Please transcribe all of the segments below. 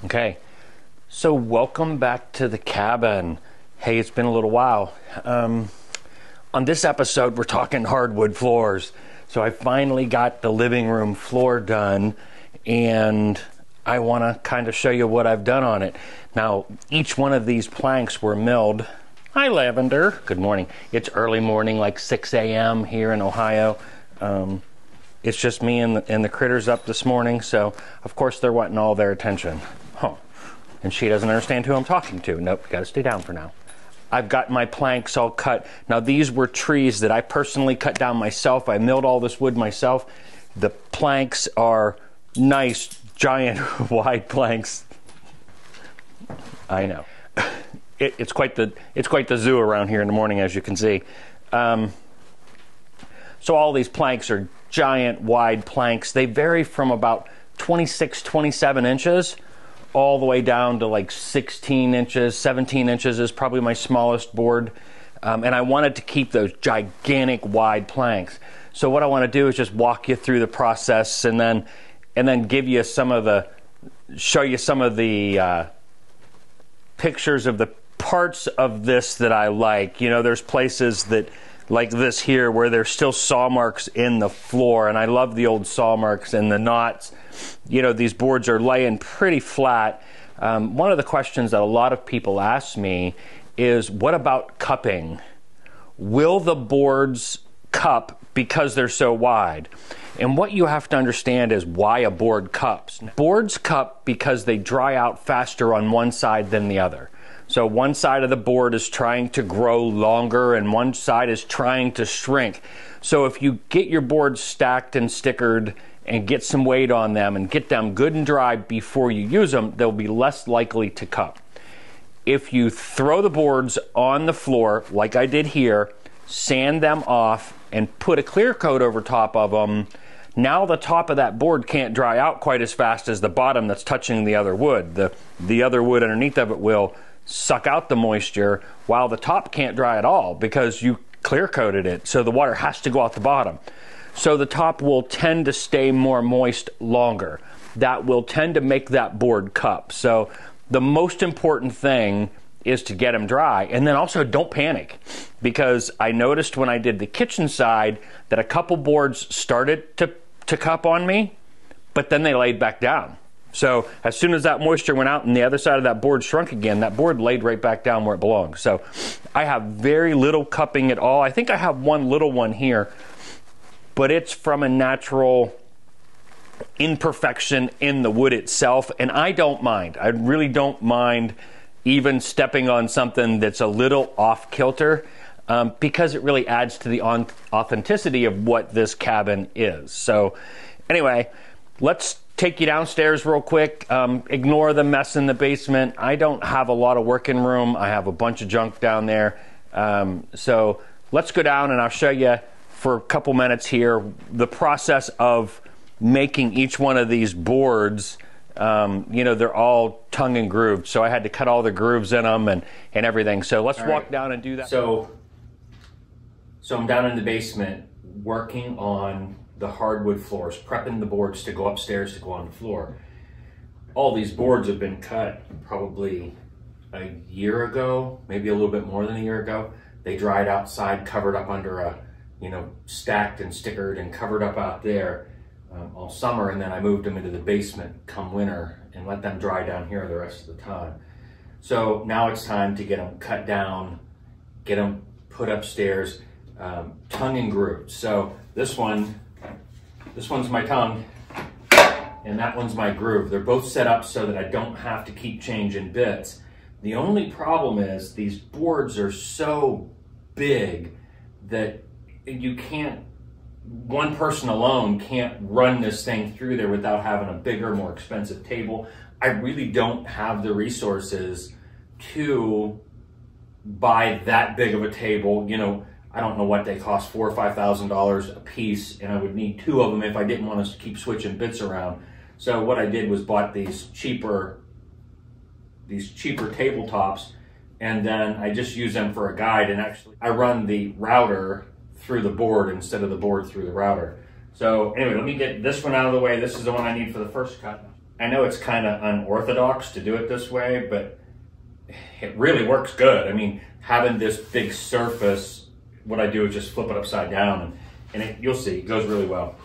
Okay, so welcome back to the cabin. Hey, it's been a little while. On this episode, we're talking hardwood floors. So I finally got the living room floor done, and I want to kind of show you what I've done on it. Now, each one of these planks were milled. Hi, Lavender. Good morning. It's early morning, like 6 a.m. here in Ohio. It's just me and the critters up this morning, so of course they're wanting all their attention. Huh. And she doesn't understand who I'm talking to. Nope, gotta stay down for now. I've got my planks all cut. Now these were trees that I personally cut down myself. I milled all this wood myself. The planks are nice, giant, wide planks. I know. It's quite the zoo around here in the morning, as you can see. So all these planks are giant, wide planks. They vary from about 26, 27 inches all the way down to like 16 inches, 17 inches is probably my smallest board. And I wanted to keep those gigantic wide planks. So what I want to do is just walk you through the process and then give you show you some of the pictures of the parts of this that I like. You know, there's places that like this here where there's still saw marks in the floor, and I love the old saw marks and the knots. You know, these boards are laying pretty flat. One of the questions that a lot of people ask me is, what about cupping? Will the boards cup because they're so wide? And what you have to understand is why a board cups. Boards cup because they dry out faster on one side than the other. So one side of the board is trying to grow longer and one side is trying to shrink. So if you get your boards stacked and stickered and get some weight on them and get them good and dry before you use them, they'll be less likely to cup. If you throw the boards on the floor, like I did here, sand them off and put a clear coat over top of them, now the top of that board can't dry out quite as fast as the bottom that's touching the other wood. The other wood underneath of it will suck out the moisture, while the top can't dry at all because you clear coated it, so the water has to go out the bottom. So the top will tend to stay more moist longer. That will tend to make that board cup. So the most important thing is to get them dry, and then also don't panic, because I noticed when I did the kitchen side that a couple boards started to cup on me, but then they laid back down. So as soon as that moisture went out and the other side of that board shrunk again, that board laid right back down where it belongs. So I have very little cupping at all. I think I have one little one here, but it's from a natural imperfection in the wood itself, and I don't mind. I really don't mind even stepping on something that's a little off kilter, because it really adds to the authenticity of what this cabin is. So anyway, let's take you downstairs real quick. Ignore the mess in the basement. I don't have a lot of working room. I have a bunch of junk down there. So let's go down and I'll show you for a couple minutes here the process of making each one of these boards. You know, they're all tongue and grooved, so I had to cut all the grooves in them and everything. So let's walk down and do that. So I'm down in the basement working on the hardwood floors, prepping the boards to go upstairs to go on the floor. All these boards have been cut probably a year ago, maybe a little bit more than a year ago. They dried outside, covered up under a, you know, stacked and stickered and covered up out there all summer, and then I moved them into the basement come winter and let them dry down here the rest of the time. So now it's time to get them cut down, get them put upstairs, tongue and grooved. So this one's my tongue, and that one's my groove. They're both set up so that I don't have to keep changing bits. The only problem is these boards are so big that you can't, one person alone can't run this thing through there without having a bigger, more expensive table. I really don't have the resources to buy that big of a table. You know, I don't know what they cost, $4,000 or $5,000 a piece, and I would need two of them if I didn't want to keep switching bits around. So what I did was bought these cheaper tabletops, and then I just use them for a guide, and actually I run the router through the board instead of the board through the router. So anyway, let me get this one out of the way. This is the one I need for the first cut. I know it's kind of unorthodox to do it this way, but it really works good. I mean, having this big surface, what I do is just flip it upside down, and you'll see, it goes really well.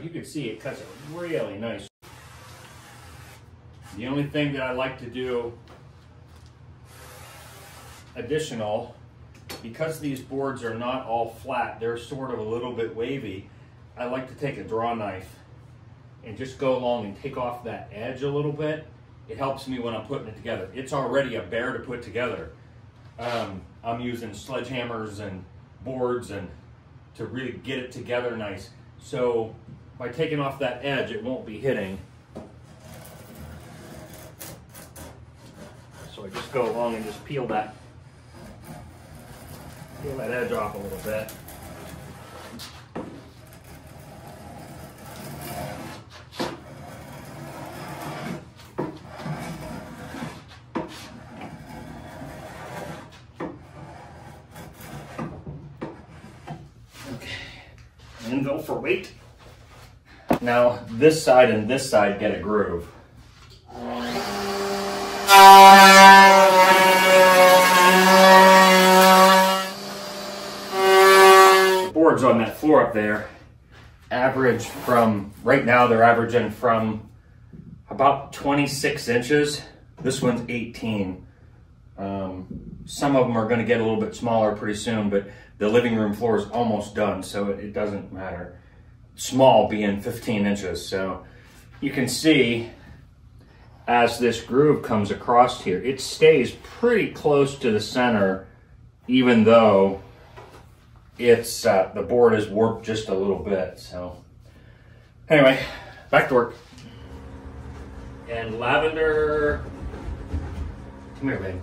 You can see it cuts it really nice. The only thing that I like to do additional, because these boards are not all flat, they're sort of a little bit wavy, I like to take a draw knife and just go along and take off that edge a little bit. It helps me when I'm putting it together. It's already a bear to put together. I'm using sledgehammers and boards and to really get it together nice. So by taking off that edge, it won't be hitting. So I just go along and just peel that edge off a little bit. Okay, anvil for weight. Now, this side and this side get a groove. The boards on that floor up there average from, right now they're averaging from about 26 inches. This one's 18. Some of them are going to get a little bit smaller pretty soon, but the living room floor is almost done, so it doesn't matter. Small being 15 inches. So you can see as this groove comes across here, it stays pretty close to the center, even though it's the board is warped just a little bit. So anyway, back to work. And Lavender, come here, babe.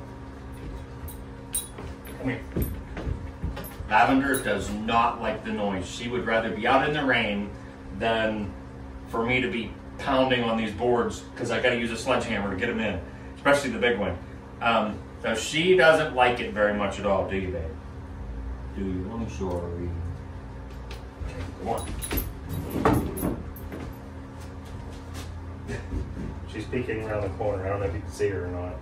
Come here. Lavender does not like the noise. She would rather be out in the rain than for me to be pounding on these boards, because I got to use a sledgehammer to get them in, especially the big one. So she doesn't like it very much at all, do you, babe? Do you? I'm sorry. Okay, come on. She's peeking around the corner. I don't know if you can see her or not.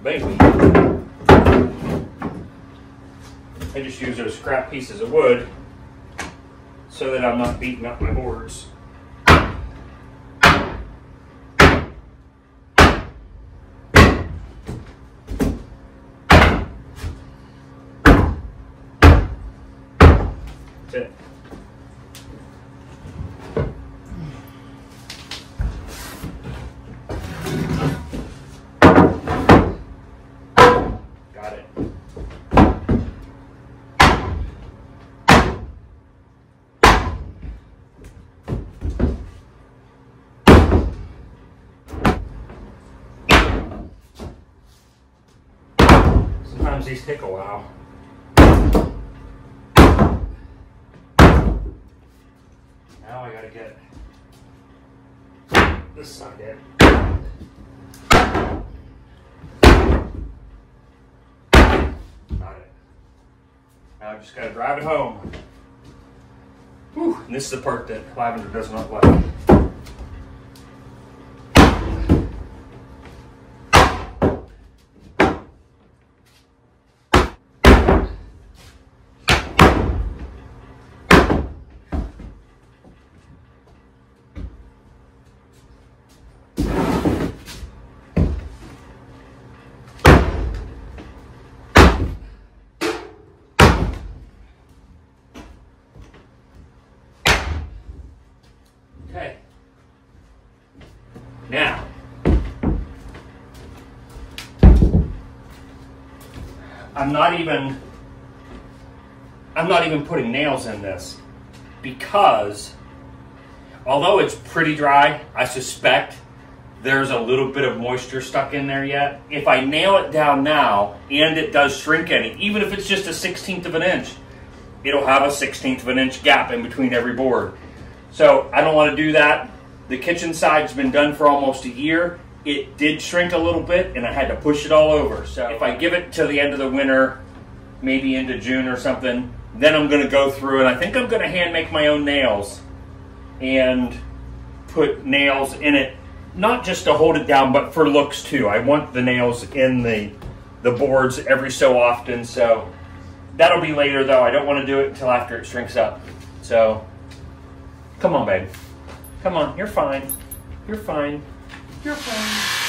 Baby. I just use those scrap pieces of wood so that I'm not beating up my boards. That's it. Sometimes these take a while. Now I gotta get this side in. Got it. Now I just gotta drive it home. Whew. And this is the part that Lavender does not like. Okay, I'm not even putting nails in this, because although it's pretty dry, I suspect there's a little bit of moisture stuck in there yet. If I nail it down now and it does shrink any, even if it's just a 1/16 of an inch, it'll have a 1/16 of an inch gap in between every board. So I don't want to do that. The kitchen side's been done for almost a year. It did shrink a little bit and I had to push it all over. So if I give it till the end of the winter, maybe into June or something, then I'm going to go through and I think I'm going to hand make my own nails and put nails in it, not just to hold it down, but for looks too. I want the nails in the boards every so often, so that'll be later though. I don't want to do it until after it shrinks up. So, come on, babe. Come on, you're fine. You're fine. You're fine.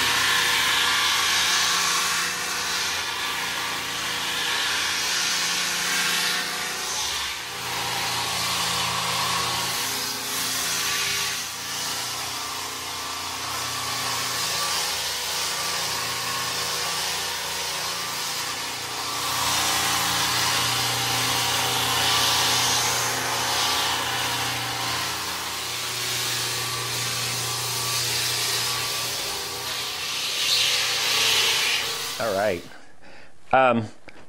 All right.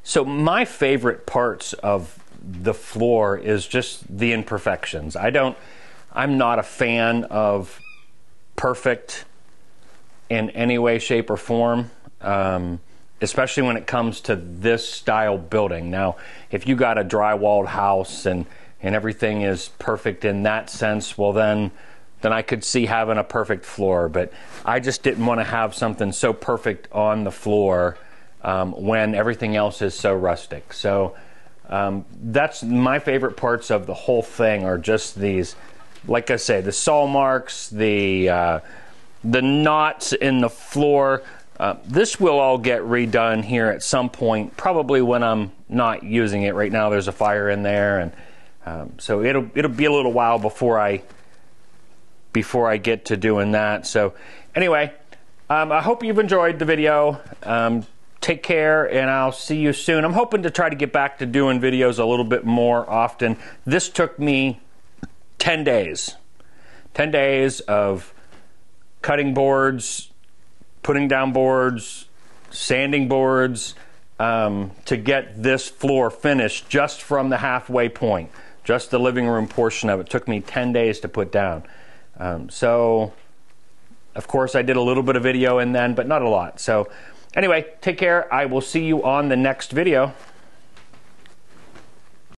So my favorite parts of the floor is just the imperfections. I'm not a fan of perfect in any way, shape, or form, especially when it comes to this style building. Now, if you got a drywalled house and everything is perfect in that sense, well then I could see having a perfect floor, but I just didn't want to have something so perfect on the floor when everything else is so rustic. So that's my favorite parts of the whole thing, are just these, like I say, the saw marks, the knots in the floor. This will all get redone here at some point, probably when I'm not using it. Right now there's a fire in there, and so it'll be a little while before I get to doing that. So anyway, I hope you've enjoyed the video. Take care, and I'll see you soon. I'm hoping to try to get back to doing videos a little bit more often. This took me 10 days. 10 days of cutting boards, putting down boards, sanding boards, to get this floor finished just from the halfway point. Just the living room portion of it took me 10 days to put down. So, of course, I did a little bit of video in then, but not a lot. So, anyway, take care. I will see you on the next video.